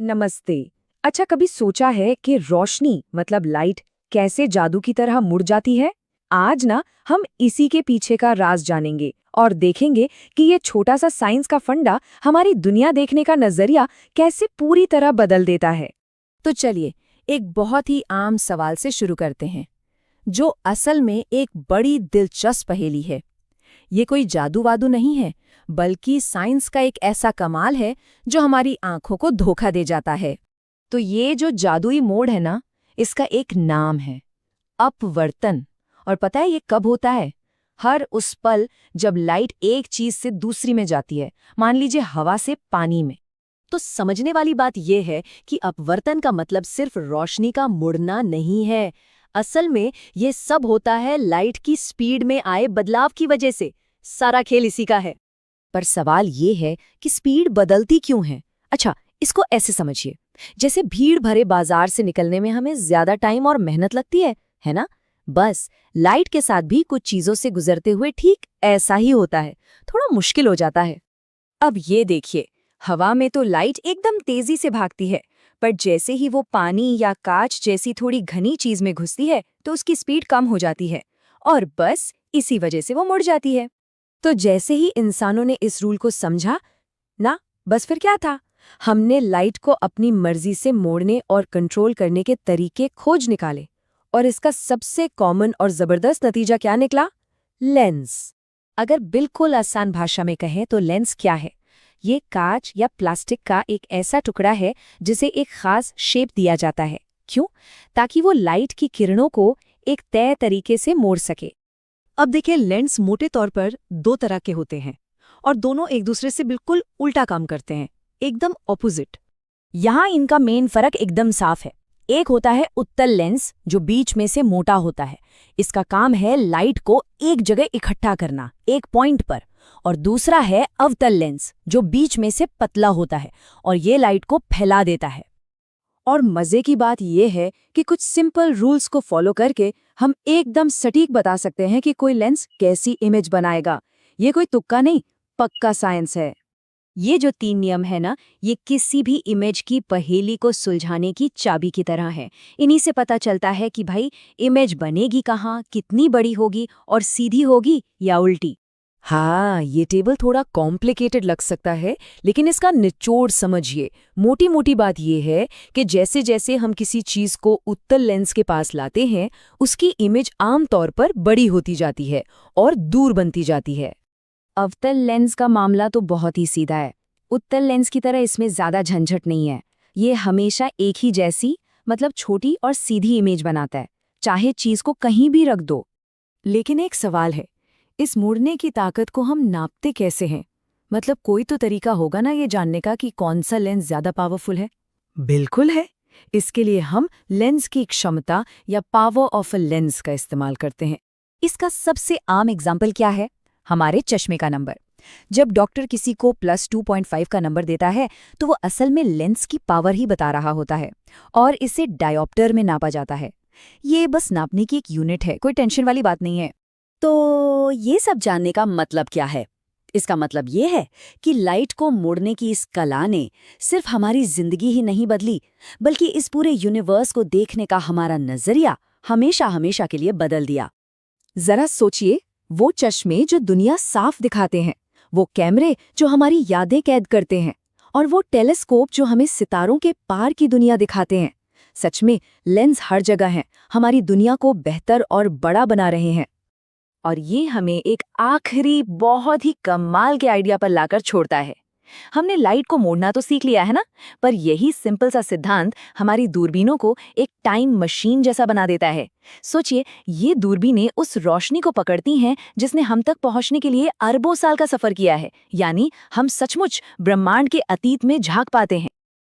नमस्ते। अच्छा, कभी सोचा है कि रोशनी मतलब लाइट कैसे जादू की तरह मुड़ जाती है? आज ना हम इसी के पीछे का राज जानेंगे और देखेंगे कि ये छोटा सा साइंस का फंडा हमारी दुनिया देखने का नजरिया कैसे पूरी तरह बदल देता है। तो चलिए एक बहुत ही आम सवाल से शुरू करते हैं, जो असल में एक बड़ी दिलचस्प पहेली है। ये कोई जादू वादू नहीं है, बल्कि साइंस का एक ऐसा कमाल है जो हमारी आंखों को धोखा दे जाता है। तो ये जो जादुई मोड़ है ना, इसका एक नाम है अपवर्तन। और पता है ये कब होता है? हर उस पल जब लाइट एक चीज से दूसरी में जाती है, मान लीजिए हवा से पानी में। तो समझने वाली बात यह है कि अपवर्तन का मतलब सिर्फ रोशनी का मुड़ना नहीं है। असल में ये सब होता है लाइट की स्पीड में आए बदलाव की वजह से। सारा खेल इसी का है। पर सवाल ये है कि स्पीड बदलती क्यों है? अच्छा, इसको ऐसे समझिए, जैसे भीड़ भरे बाजार से निकलने में हमें ज्यादा टाइम और मेहनत लगती है ना? बस लाइट के साथ भी कुछ चीजों से गुजरते हुए ठीक ऐसा ही होता है, थोड़ा मुश्किल हो जाता है। अब ये देखिए, हवा में तो लाइट एकदम तेजी से भागती है, पर जैसे ही वो पानी या कांच जैसी थोड़ी घनी चीज में घुसती है तो उसकी स्पीड कम हो जाती है और बस इसी वजह से वो मुड़ जाती है। तो जैसे ही इंसानों ने इस रूल को समझा ना, बस फिर क्या था, हमने लाइट को अपनी मर्जी से मोड़ने और कंट्रोल करने के तरीके खोज निकाले। और इसका सबसे कॉमन और जबरदस्त नतीजा क्या निकला? लेंस। अगर बिल्कुल आसान भाषा में कहें तो लेंस क्या है? ये कांच या प्लास्टिक का एक ऐसा टुकड़ा है जिसे एक खास शेप दिया जाता है। क्यों? ताकि वो लाइट की किरणों को एक तय तरीके से मोड़ सके। अब देखिए, लेंस मोटे तौर पर दो तरह के होते हैं और दोनों एक दूसरे से बिल्कुल उल्टा काम करते हैं, एकदम ऑपोजिट। यहाँ इनका मेन फर्क एकदम साफ है। एक होता है उत्तल लेंस, जो बीच में से मोटा होता है। इसका काम है लाइट को एक जगह इकट्ठा करना, एक पॉइंट पर। और दूसरा है अवतल लेंस, जो बीच में से पतला होता है और ये लाइट को फैला देता है। और मजे की बात यह है कि कुछ सिंपल रूल्स को फॉलो करके हम एकदम सटीक बता सकते हैं कि कोई लेंस कैसी इमेज बनाएगा। ये कोई तुक्का नहीं, पक्का साइंस है। ये जो 3 नियम है ना, ये किसी भी इमेज की पहेली को सुलझाने की चाबी की तरह है। इन्हीं से पता चलता है कि भाई इमेज बनेगी कहाँ, कितनी बड़ी होगी और सीधी होगी या उल्टी। हाँ, ये टेबल थोड़ा कॉम्प्लिकेटेड लग सकता है, लेकिन इसका निचोड़ समझिए। मोटी मोटी बात ये है कि जैसे जैसे हम किसी चीज को उत्तल लेंस के पास लाते हैं, उसकी इमेज आमतौर पर बड़ी होती जाती है और दूर बनती जाती है। अवतल लेंस का मामला तो बहुत ही सीधा है। उत्तल लेंस की तरह इसमें ज्यादा झंझट नहीं है। ये हमेशा एक ही जैसी, मतलब छोटी और सीधी इमेज बनाता है, चाहे चीज को कहीं भी रख दो। लेकिन एक सवाल है, इस मुड़ने की ताकत को हम नापते कैसे हैं? मतलब कोई तो तरीका होगा ना ये जानने का कि कौन सा लेंस ज्यादा पावरफुल है। बिल्कुल है। इसके लिए हम लेंस की क्षमता या पावर ऑफ अ लेंस का इस्तेमाल करते हैं। इसका सबसे आम एग्जाम्पल क्या है? हमारे चश्मे का नंबर। जब डॉक्टर किसी को +2.5 का नंबर देता है तो वो असल में लेंस की पावर ही बता रहा होता है और इसे डायोप्टर में नापा जाता है। ये बस नापने की एक यूनिट है, कोई टेंशन वाली बात नहीं है। तो ये सब जानने का मतलब क्या है? इसका मतलब ये है कि लाइट को मोड़ने की इस कला ने सिर्फ हमारी जिंदगी ही नहीं बदली, बल्कि इस पूरे यूनिवर्स को देखने का हमारा नजरिया हमेशा हमेशा के लिए बदल दिया। जरा सोचिए, वो चश्मे जो दुनिया साफ दिखाते हैं, वो कैमरे जो हमारी यादें कैद करते हैं, और वो टेलीस्कोप जो हमें सितारों के पार की दुनिया दिखाते हैं। सच में लेंस हर जगह हैं, हमारी दुनिया को बेहतर और बड़ा बना रहे हैं। और ये हमें एक आखिरी बहुत ही कमाल के आइडिया पर लाकर छोड़ता है। हमने लाइट को मोड़ना तो सीख लिया है ना, पर यही सिंपल सा सिद्धांत हमारी दूरबीनों को एक टाइम मशीन जैसा बना देता है। सोचिए, ये दूरबीनें उस रोशनी को पकड़ती हैं जिसने हम तक पहुंचने के लिए अरबों साल का सफर किया है। यानी हम सचमुच ब्रह्मांड के अतीत में झांक पाते हैं।